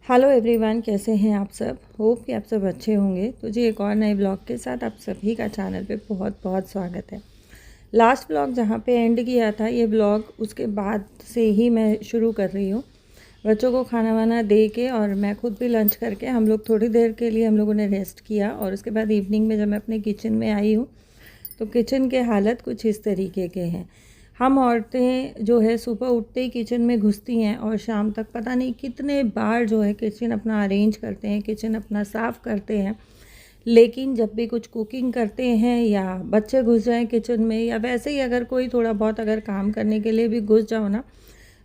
Hello everyone, कैसे हैं आप सब। होप कि आप सब अच्छे होंगे। तो जी एक और नए ब्लॉग के साथ आप सभी का चैनल पे बहुत बहुत स्वागत है। लास्ट ब्लॉग जहाँ पे एंड किया था, ये ब्लॉग उसके बाद से ही मैं शुरू कर रही हूँ। बच्चों को खाना वाना दे के और मैं खुद भी लंच करके हम लोग थोड़ी देर के लिए हम लोगों ने रेस्ट किया। और उसके बाद इवनिंग में जब मैं अपने किचन में आई हूँ तो किचन के हालत कुछ इस तरीके के हैं। हम औरतें जो है सुबह उठते ही किचन में घुसती हैं और शाम तक पता नहीं कितने बार जो है किचन अपना अरेंज करते हैं, किचन अपना साफ़ करते हैं। लेकिन जब भी कुछ कुकिंग करते हैं या बच्चे घुस जाएं किचन में, या वैसे ही अगर कोई थोड़ा बहुत अगर काम करने के लिए भी घुस जाओ ना,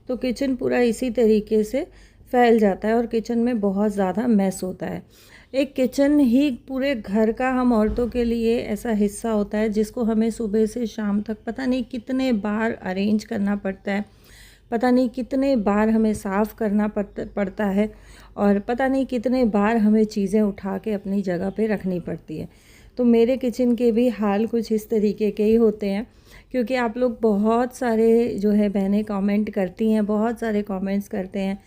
तो किचन पूरा इसी तरीके से फैल जाता है और किचन में बहुत ज़्यादा मैस होता है। एक किचन ही पूरे घर का हम औरतों के लिए ऐसा हिस्सा होता है जिसको हमें सुबह से शाम तक पता नहीं कितने बार अरेंज करना पड़ता है, पता नहीं कितने बार हमें साफ़ करना पड़ता है और पता नहीं कितने बार हमें चीज़ें उठा के अपनी जगह पे रखनी पड़ती है। तो मेरे किचन के भी हाल कुछ इस तरीके के ही होते हैं, क्योंकि आप लोग बहुत सारे जो है बहनें कमेंट करती हैं, बहुत सारे कमेंट्स करते हैं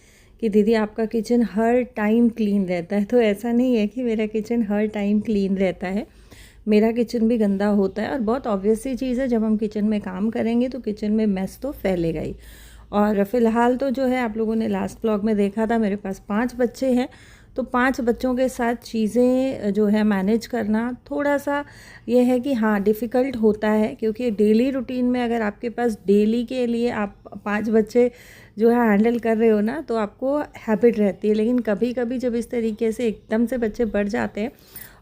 कि दीदी आपका किचन हर टाइम क्लीन रहता है। तो ऐसा नहीं है कि मेरा किचन हर टाइम क्लीन रहता है, मेरा किचन भी गंदा होता है। और बहुत ऑब्वियस सी चीज़ है, जब हम किचन में काम करेंगे तो किचन में मैस तो फैलेगा ही। और फ़िलहाल तो जो है आप लोगों ने लास्ट ब्लॉग में देखा था, मेरे पास 5 बच्चे हैं। तो 5 बच्चों के साथ चीज़ें जो है मैनेज करना थोड़ा सा ये है कि हाँ डिफ़िकल्ट होता है, क्योंकि डेली रूटीन में अगर आपके पास डेली के लिए आप 5 बच्चे जो है हैंडल कर रहे हो ना, तो आपको हैबिट रहती है। लेकिन कभी कभी जब इस तरीके से एकदम से बच्चे बढ़ जाते हैं,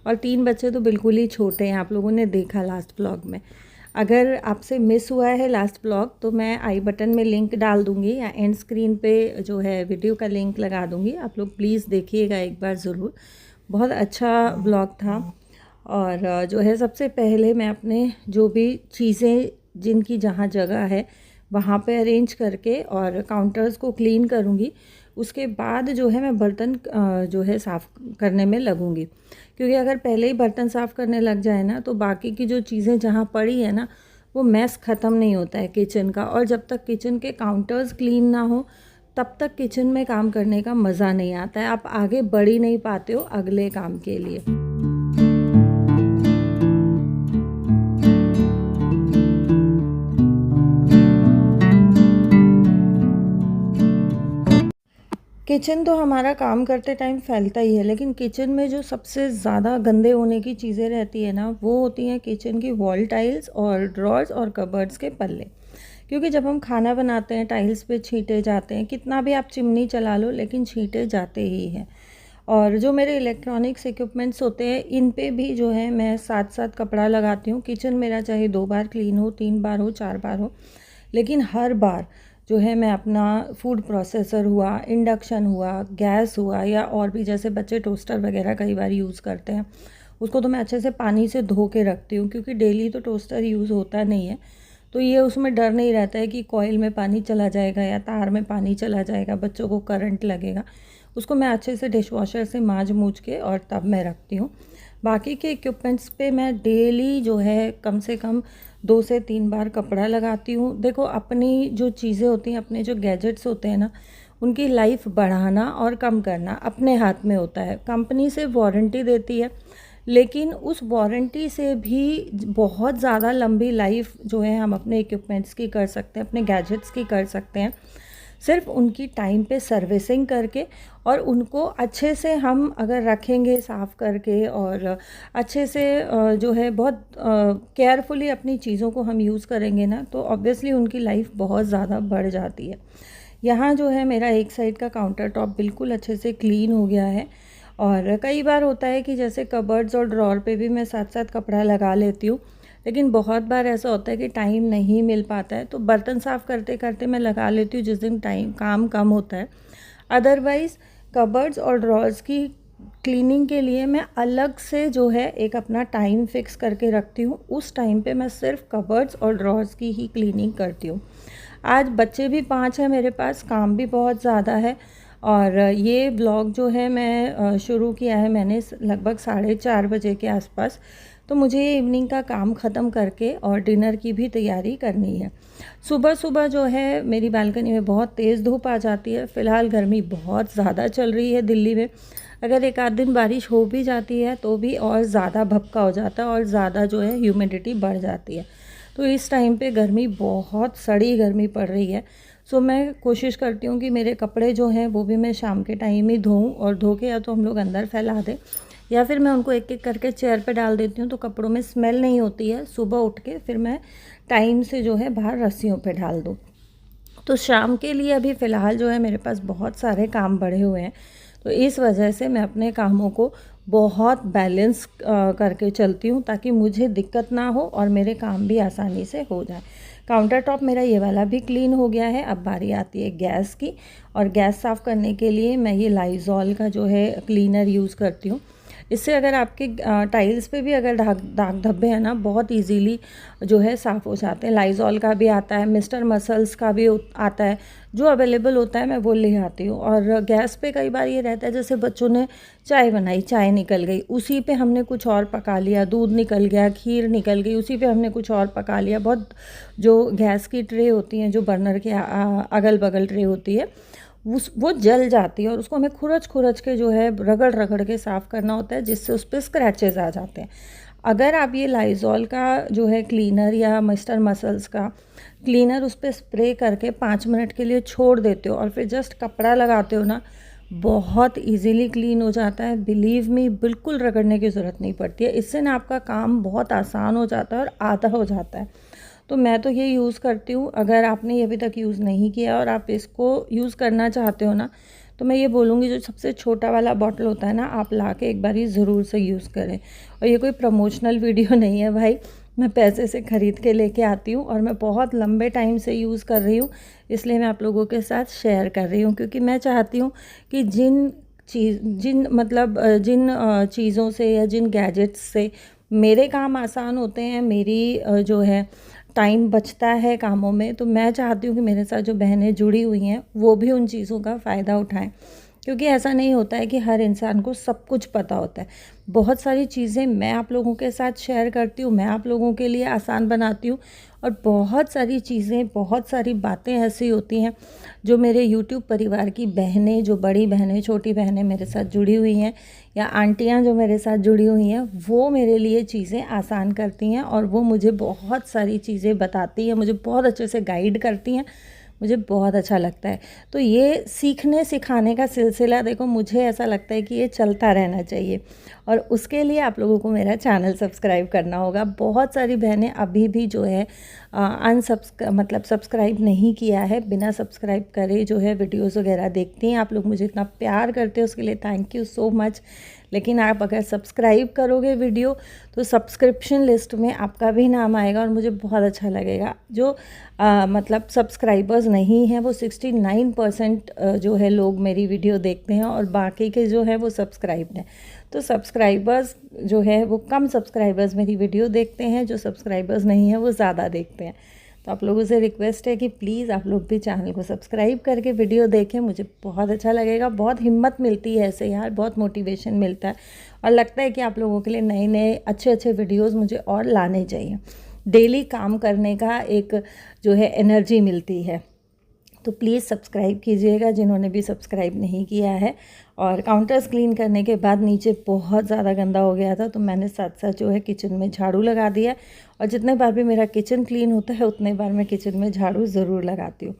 और 3 बच्चे तो बिल्कुल ही छोटे हैं, आप लोगों ने देखा लास्ट ब्लॉग में। अगर आपसे मिस हुआ है लास्ट ब्लॉग तो मैं आई बटन में लिंक डाल दूँगी या एंड स्क्रीन पे जो है वीडियो का लिंक लगा दूँगी। आप लोग प्लीज़ देखिएगा एक बार ज़रूर, बहुत अच्छा ब्लॉग था। और जो है सबसे पहले मैं अपने जो भी चीज़ें जिनकी जहाँ जगह है वहाँ पे अरेंज करके और काउंटर्स को क्लीन करूँगी। उसके बाद जो है मैं बर्तन जो है साफ़ करने में लगूँगी, क्योंकि अगर पहले ही बर्तन साफ़ करने लग जाए ना तो बाकी की जो चीज़ें जहाँ पड़ी है ना, वो मैस ख़त्म नहीं होता है किचन का। और जब तक किचन के काउंटर्स क्लीन ना हो तब तक किचन में काम करने का मज़ा नहीं आता है, आप आगे बढ़ ही नहीं पाते हो अगले काम के लिए। किचन तो हमारा काम करते टाइम फैलता ही है, लेकिन किचन में जो सबसे ज़्यादा गंदे होने की चीज़ें रहती है ना, वो होती हैं किचन की वॉल टाइल्स और ड्रॉर्स और कबर्ड्स के पल्ले। क्योंकि जब हम खाना बनाते हैं टाइल्स पे छींटे जाते हैं, कितना भी आप चिमनी चला लो लेकिन छींटे जाते ही हैं। और जो मेरे इलेक्ट्रॉनिक्स इक्विपमेंट्स होते हैं इन पे भी जो है मैं साथ साथ कपड़ा लगाती हूँ। किचन मेरा चाहे 2 बार क्लीन हो, 3 बार हो, 4 बार हो, लेकिन हर बार जो है मैं अपना फूड प्रोसेसर हुआ, इंडक्शन हुआ, गैस हुआ, या और भी जैसे बच्चे टोस्टर वगैरह कई बार यूज़ करते हैं, उसको तो मैं अच्छे से पानी से धो के रखती हूँ, क्योंकि डेली तो टोस्टर यूज़ होता नहीं है। तो ये उसमें डर नहीं रहता है कि कॉइल में पानी चला जाएगा या तार में पानी चला जाएगा, बच्चों को करंट लगेगा। उसको मैं अच्छे से डिश वॉशर से मांज मूछ के और तब मैं रखती हूँ। बाकी के इक्विपमेंट्स पे मैं डेली जो है कम से कम 2 से 3 बार कपड़ा लगाती हूँ। देखो अपनी जो चीज़ें होती हैं, अपने जो गैजेट्स होते हैं ना, उनकी लाइफ बढ़ाना और कम करना अपने हाथ में होता है। कंपनी से वारंटी देती है, लेकिन उस वारंटी से भी बहुत ज़्यादा लंबी लाइफ जो है हम अपने इक्विपमेंट्स की कर सकते हैं, अपने गैजेट्स की कर सकते हैं, सिर्फ उनकी टाइम पे सर्विसिंग करके। और उनको अच्छे से हम अगर रखेंगे साफ़ करके और अच्छे से जो है बहुत केयरफुली अपनी चीज़ों को हम यूज़ करेंगे ना, तो ऑब्वियसली उनकी लाइफ बहुत ज़्यादा बढ़ जाती है। यहाँ जो है मेरा एक साइड का काउंटर टॉप बिल्कुल अच्छे से क्लीन हो गया है। और कई बार होता है कि जैसे कबर्ड्स और ड्रॉर पे भी मैं साथ साथ कपड़ा लगा लेती हूँ, लेकिन बहुत बार ऐसा होता है कि टाइम नहीं मिल पाता है, तो बर्तन साफ़ करते करते मैं लगा लेती हूँ जिस दिन टाइम काम कम होता है। अदरवाइज़ कबर्ड्स और ड्रॉर्स की क्लीनिंग के लिए मैं अलग से जो है एक अपना टाइम फिक्स करके रखती हूँ। उस टाइम पे मैं सिर्फ कबर्ड्स और ड्रॉर्स की ही क्लीनिंग करती हूँ। आज बच्चे भी 5 हैं मेरे पास, काम भी बहुत ज़्यादा है। और ये ब्लॉग जो है मैं शुरू किया है मैंने लगभग 4:30 बजे के आसपास। तो मुझे ये इवनिंग का काम ख़त्म करके और डिनर की भी तैयारी करनी है। सुबह सुबह जो है मेरी बालकनी में बहुत तेज़ धूप आ जाती है। फ़िलहाल गर्मी बहुत ज़्यादा चल रही है दिल्ली में। अगर एक आध दिन बारिश हो भी जाती है तो भी और ज़्यादा भभका हो जाता है और ज़्यादा जो है ह्यूमिडिटी बढ़ जाती है। तो इस टाइम पे गर्मी, बहुत सड़ी गर्मी पड़ रही है। सो मैं कोशिश करती हूँ कि मेरे कपड़े जो हैं वो भी मैं शाम के टाइम ही धोऊँ, और धो के या तो हम लोग अंदर फैला दें या फिर मैं उनको एक एक करके चेयर पे डाल देती हूँ, तो कपड़ों में स्मेल नहीं होती है। सुबह उठ के फिर मैं टाइम से जो है बाहर रस्सियों पे डाल दूँ। तो शाम के लिए अभी फ़िलहाल जो है मेरे पास बहुत सारे काम बढ़े हुए हैं, तो इस वजह से मैं अपने कामों को बहुत बैलेंस करके चलती हूँ ताकि मुझे दिक्कत ना हो और मेरे काम भी आसानी से हो जाए। काउंटर टॉप मेरा ये वाला भी क्लीन हो गया है। अब बारी आती है गैस की, और गैस साफ़ करने के लिए मैं ये लाइज़ॉल का जो है क्लीनर यूज़ करती हूँ। इससे अगर आपके टाइल्स पे भी अगर दाग धब्बे हैं ना, बहुत इजीली जो है साफ़ हो जाते हैं। लाइज़ॉल का भी आता है, मिस्टर मसल्स का भी आता है, जो अवेलेबल होता है मैं वो ले आती हूँ। और गैस पे कई बार ये रहता है जैसे बच्चों ने चाय बनाई, चाय निकल गई, उसी पे हमने कुछ और पका लिया, दूध निकल गया, खीर निकल गई, उसी पे हमने कुछ और पका लिया। बहुत जो गैस की ट्रे होती हैं, जो बर्नर के अगल बगल ट्रे होती है, वो जल जाती है और उसको हमें खुरच के जो है रगड़ के साफ़ करना होता है, जिससे उस पर स्क्रैचेस आ जाते हैं। अगर आप ये लाइज़ॉल का जो है क्लीनर या मिस्टर मसल्स का क्लीनर उस पर स्प्रे करके 5 मिनट के लिए छोड़ देते हो और फिर जस्ट कपड़ा लगाते हो ना, बहुत इजीली क्लीन हो जाता है। बिलीव मी, बिल्कुल रगड़ने की ज़रूरत नहीं पड़ती है। इससे ना आपका काम बहुत आसान हो जाता है और आधा हो जाता है। तो मैं तो ये यूज़ करती हूँ। अगर आपने ये अभी तक यूज़ नहीं किया और आप इसको यूज़ करना चाहते हो ना, तो मैं ये बोलूँगी जो सबसे छोटा वाला बॉटल होता है ना, आप ला के एक बार ज़रूर से यूज़ करें। और ये कोई प्रमोशनल वीडियो नहीं है भाई, मैं पैसे से ख़रीद के लेके आती हूँ और मैं बहुत लंबे टाइम से यूज़ कर रही हूँ, इसलिए मैं आप लोगों के साथ शेयर कर रही हूँ। क्योंकि मैं चाहती हूँ कि जिन चीज़ों से या जिन गैजेट्स से मेरे काम आसान होते हैं, मेरी जो है टाइम बचता है कामों में, तो मैं चाहती हूँ कि मेरे साथ जो बहनें जुड़ी हुई हैं वो भी उन चीज़ों का फ़ायदा उठाएं। क्योंकि ऐसा नहीं होता है कि हर इंसान को सब कुछ पता होता है। बहुत सारी चीज़ें मैं आप लोगों के साथ शेयर करती हूँ, मैं आप लोगों के लिए आसान बनाती हूँ, और बहुत सारी चीज़ें, बहुत सारी बातें ऐसी होती हैं जो मेरे यूट्यूब परिवार की बहनें, जो बड़ी बहनें, छोटी बहनें मेरे साथ जुड़ी हुई हैं, या आंटियाँ जो मेरे साथ जुड़ी हुई हैं, वो मेरे लिए चीज़ें आसान करती हैं और वो मुझे बहुत सारी चीज़ें बताती हैं, मुझे बहुत अच्छे से गाइड करती हैं। मुझे बहुत अच्छा लगता है। तो ये सीखने सिखाने का सिलसिला, देखो मुझे ऐसा लगता है कि ये चलता रहना चाहिए, और उसके लिए आप लोगों को मेरा चैनल सब्सक्राइब करना होगा। बहुत सारी बहनें अभी भी जो है सब्सक्राइब नहीं किया है, बिना सब्सक्राइब करे जो है वीडियोस वगैरह देखती हैं। आप लोग मुझे इतना प्यार करते हो, उसके लिए थैंक यू सो मच। लेकिन आप अगर सब्सक्राइब करोगे वीडियो, तो सब्सक्रिप्शन लिस्ट में आपका भी नाम आएगा और मुझे बहुत अच्छा लगेगा। जो सब्सक्राइबर्स नहीं हैं, वो 69% जो है लोग मेरी वीडियो देखते हैं, और बाकी के जो है वो सब्सक्राइब्ड हैं। तो सब्सक्राइबर्स जो है वो कम सब्सक्राइबर्स मेरी वीडियो देखते हैं, जो सब्सक्राइबर्स नहीं हैं वो ज़्यादा देखते हैं। तो आप लोगों से रिक्वेस्ट है कि प्लीज़ आप लोग भी चैनल को सब्सक्राइब करके वीडियो देखें, मुझे बहुत अच्छा लगेगा। बहुत हिम्मत मिलती है ऐसे यार, बहुत मोटिवेशन मिलता है, और लगता है कि आप लोगों के लिए नए नए अच्छे वीडियोज़ मुझे और लाने चाहिए। डेली काम करने का एक जो है एनर्जी मिलती है। तो प्लीज़ सब्सक्राइब कीजिएगा जिन्होंने भी सब्सक्राइब नहीं किया है। और काउंटर्स क्लीन करने के बाद नीचे बहुत ज़्यादा गंदा हो गया था, तो मैंने साथ साथ जो है किचन में झाड़ू लगा दिया, और जितने बार भी मेरा किचन क्लीन होता है उतने बार मैं किचन में झाड़ू ज़रूर लगाती हूँ।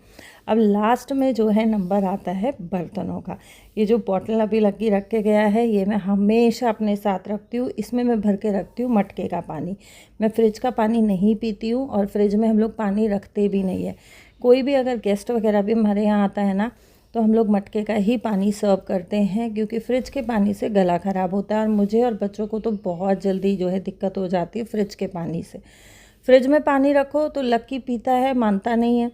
अब लास्ट में जो है नंबर आता है बर्तनों का। ये जो बॉटल अभी लगी रख के गया है, ये मैं हमेशा अपने साथ रखती हूँ। इसमें मैं भर के रखती हूँ मटके का पानी। मैं फ्रिज का पानी नहीं पीती हूँ, और फ्रिज में हम लोग पानी रखते भी नहीं है। कोई भी अगर गेस्ट वगैरह भी हमारे यहाँ आता है ना, तो हम लोग मटके का ही पानी सर्व करते हैं, क्योंकि फ्रिज के पानी से गला ख़राब होता है, और मुझे और बच्चों को तो बहुत जल्दी जो है दिक्कत हो जाती है फ्रिज के पानी से। फ्रिज में पानी रखो तो लक्की पीता है, मानता नहीं है,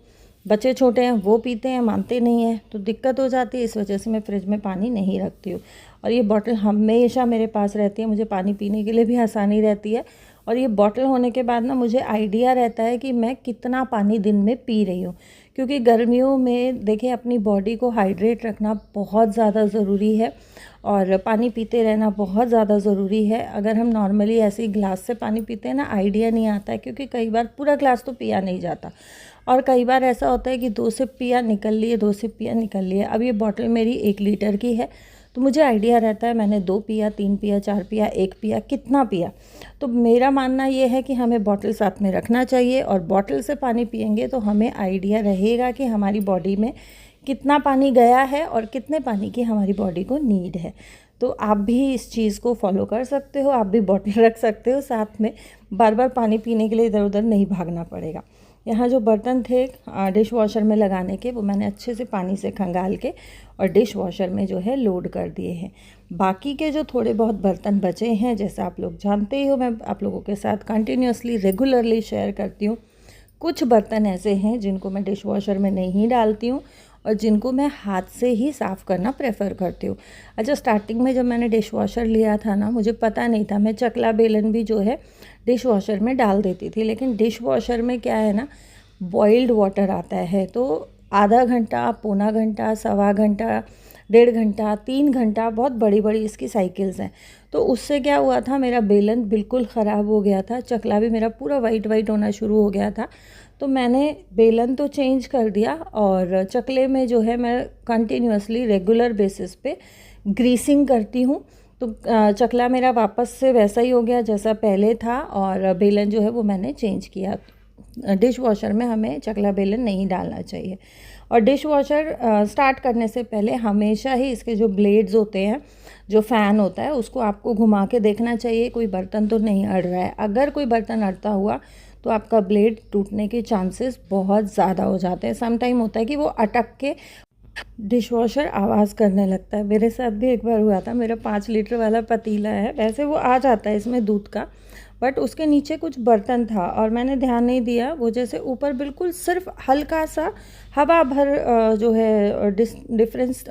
बच्चे छोटे हैं वो पीते हैं, मानते नहीं हैं, तो दिक्कत हो जाती है। इस वजह से मैं फ्रिज में पानी नहीं रखती हूँ, और ये बॉटल हमेशा मेरे पास रहती है, मुझे पानी पीने के लिए भी आसानी रहती है। और ये बॉटल होने के बाद ना मुझे आइडिया रहता है कि मैं कितना पानी दिन में पी रही हूँ, क्योंकि गर्मियों में देखिए अपनी बॉडी को हाइड्रेट रखना बहुत ज़्यादा ज़रूरी है। और पानी पीते रहना बहुत ज़्यादा ज़रूरी है। अगर हम नॉर्मली ऐसे ही ग्लास से पानी पीते हैं ना, आइडिया नहीं आता है, क्योंकि कई बार पूरा ग्लास तो पिया नहीं जाता और कई बार ऐसा होता है कि 2 सिप पिया निकल लिए, 2 सिप पिया निकल लिए। अब ये बॉटल मेरी 1 लीटर की है, तो मुझे आइडिया रहता है मैंने 2 पिया, 3 पिया, 4 पिया, 1 पिया, कितना पिया। तो मेरा मानना ये है कि हमें बॉटल साथ में रखना चाहिए और बॉटल से पानी पियेंगे तो हमें आइडिया रहेगा कि हमारी बॉडी में कितना पानी गया है और कितने पानी की हमारी बॉडी को नीड है। तो आप भी इस चीज़ को फॉलो कर सकते हो, आप भी बॉटल रख सकते हो साथ में, बार बार पानी पीने के लिए इधर उधर नहीं भागना पड़ेगा। यहाँ जो बर्तन थे डिश वॉशर में लगाने के, वो मैंने अच्छे से पानी से खंगाल के और डिश वॉशर में जो है लोड कर दिए हैं। बाकी के जो थोड़े बहुत बर्तन बचे हैं, जैसा आप लोग जानते ही हो, मैं आप लोगों के साथ कंटिन्यूसली रेगुलरली शेयर करती हूँ। कुछ बर्तन ऐसे हैं जिनको मैं डिश वॉशर में नहीं डालती हूँ और जिनको मैं हाथ से ही साफ़ करना प्रेफर करती हूँ। अच्छा, स्टार्टिंग में जब मैंने डिश वॉशर लिया था ना, मुझे पता नहीं था, मैं चकला बेलन भी जो है डिश वॉशर में डाल देती थी। लेकिन डिश वॉशर में क्या है ना, बॉइल्ड वाटर आता है, तो आधा घंटा, पौना घंटा, सवा घंटा, 1.5 घंटा, 3 घंटा, बहुत बड़ी बड़ी इसकी साइकिल्स हैं। तो उससे क्या हुआ था, मेरा बेलन बिल्कुल ख़राब हो गया था, चकला भी मेरा पूरा वाइट वाइट होना शुरू हो गया था। तो मैंने बेलन तो चेंज कर दिया और चकले में जो है मैं कंटिन्यूसली रेगुलर बेसिस पे ग्रीसिंग करती हूँ। तो चकला मेरा वापस से वैसा ही हो गया जैसा पहले था और बेलन जो है वो मैंने चेंज किया। डिश वॉशर में हमें चकला बेलन नहीं डालना चाहिए। और डिश वॉशर स्टार्ट करने से पहले हमेशा ही इसके जो ब्लेड्स होते हैं, जो फ़ैन होता है, उसको आपको घुमा के देखना चाहिए कोई बर्तन तो नहीं अड़ रहा है। अगर कोई बर्तन अड़ता हुआ तो आपका ब्लेड टूटने के चांसेस बहुत ज़्यादा हो जाते हैं। सम टाइम होता है कि वो अटक के डिश वॉशर आवाज़ करने लगता है। मेरे साथ भी एक बार हुआ था। मेरा 5 लीटर वाला पतीला है, वैसे वो आ जाता है इसमें दूध का, बट उसके नीचे कुछ बर्तन था और मैंने ध्यान नहीं दिया। वो जैसे ऊपर बिल्कुल सिर्फ हल्का सा हवा भर जो है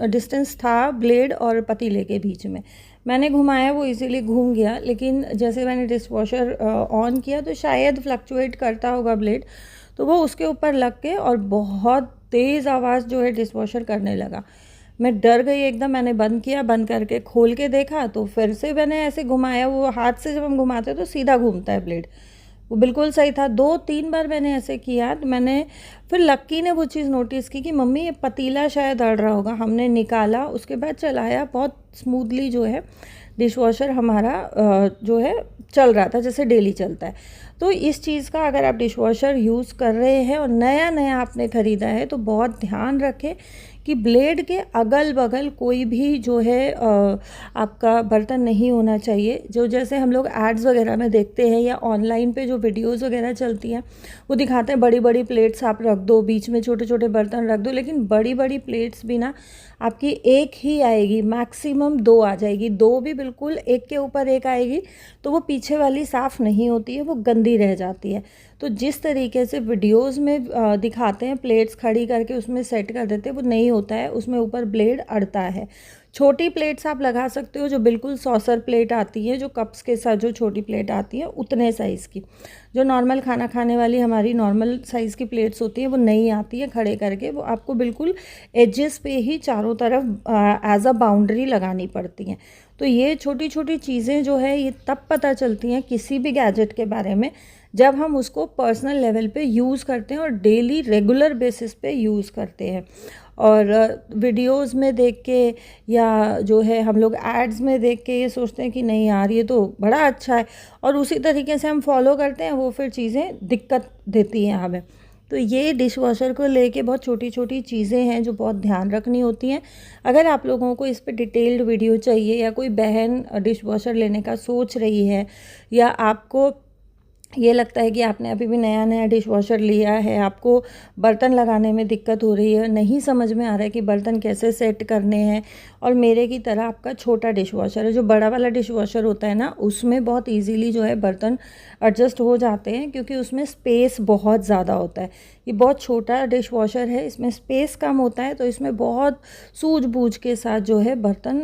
डिस्टेंस था ब्लेड और पतीले के बीच में। मैंने घुमाया, वो इजीली घूम गया, लेकिन जैसे मैंने डिश वॉशर ऑन किया तो शायद फ्लक्चुएट करता होगा ब्लेड, तो वो उसके ऊपर लग के और बहुत तेज़ आवाज़ जो है डिश वॉशर करने लगा। मैं डर गई एकदम। मैंने बंद किया, बंद करके खोल के देखा तो फिर से मैंने ऐसे घुमाया। वो हाथ से जब हम घुमाते तो सीधा घूमता है ब्लेड, वो बिल्कुल सही था। 2-3 बार मैंने ऐसे किया तो मैंने फिर लक्की ने वो चीज़ नोटिस की कि मम्मी ये पतीला शायद अड़ रहा होगा। हमने निकाला, उसके बाद चलाया, बहुत स्मूथली जो है डिश वॉशर हमारा जो है चल रहा था जैसे डेली चलता है। तो इस चीज़ का अगर आप डिश वॉशर यूज़ कर रहे हैं और नया नया आपने ख़रीदा है तो बहुत ध्यान रखें कि ब्लेड के अगल बगल कोई भी जो है आपका बर्तन नहीं होना चाहिए। जो जैसे हम लोग एड्स वगैरह में देखते हैं या ऑनलाइन पे जो वीडियोस वगैरह चलती हैं, वो दिखाते हैं बड़ी बड़ी प्लेट्स आप रख दो, बीच में छोटे छोटे बर्तन रख दो, लेकिन बड़ी बड़ी प्लेट्स भी ना आपकी एक ही आएगी, मैक्सिमम 2 आ जाएगी। 2 भी बिल्कुल एक के ऊपर एक आएगी तो वो पीछे वाली साफ़ नहीं होती है, वो गंदी रह जाती है। तो जिस तरीके से वीडियोस में दिखाते हैं प्लेट्स खड़ी करके उसमें सेट कर देते हैं, वो नहीं होता है, उसमें ऊपर ब्लेड अड़ता है। छोटी प्लेट्स आप लगा सकते हो जो बिल्कुल सॉसर प्लेट आती है, जो कप्स के साथ जो छोटी प्लेट आती है उतने साइज़ की। जो नॉर्मल खाना खाने वाली हमारी नॉर्मल साइज़ की प्लेट्स होती हैं वो नहीं आती है खड़े करके, वो आपको बिल्कुल एजेस पे ही चारों तरफ एज अ बाउंड्री लगानी पड़ती हैं। तो ये छोटी छोटी चीज़ें जो है ये तब पता चलती हैं किसी भी गैजेट के बारे में जब हम उसको पर्सनल लेवल पे यूज़ करते हैं और डेली रेगुलर बेसिस पे यूज़ करते हैं। और वीडियोस में देख के या जो है हम लोग एड्स में देख के ये सोचते हैं कि नहीं यार ये तो बड़ा अच्छा है, और उसी तरीके से हम फॉलो करते हैं, वो फिर चीज़ें दिक्कत देती हैं हमें। तो ये डिश वॉशर को लेके बहुत छोटी छोटी चीज़ें हैं जो बहुत ध्यान रखनी होती हैं। अगर आप लोगों को इस पे डिटेल्ड वीडियो चाहिए या कोई बहन डिश वॉशर लेने का सोच रही है या आपको ये लगता है कि आपने अभी भी नया नया डिश वॉशर लिया है, आपको बर्तन लगाने में दिक्कत हो रही है, नहीं समझ में आ रहा है कि बर्तन कैसे सेट करने हैं, और मेरे की तरह आपका छोटा डिश वॉशर है, जो बड़ा वाला डिश वॉशर होता है ना उसमें बहुत इजीली जो है बर्तन एडजस्ट हो जाते हैं क्योंकि उसमें स्पेस बहुत ज़्यादा होता है। ये बहुत छोटा डिश वॉशर है, इसमें स्पेस कम होता है, तो इसमें बहुत सूझबूझ के साथ जो है बर्तन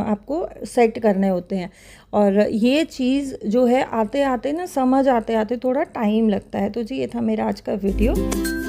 आपको सेट करने होते हैं। और ये चीज़ जो है आते आते ना समझ आते आते थोड़ा टाइम लगता है। तो जी ये था मेरा आज का वीडियो।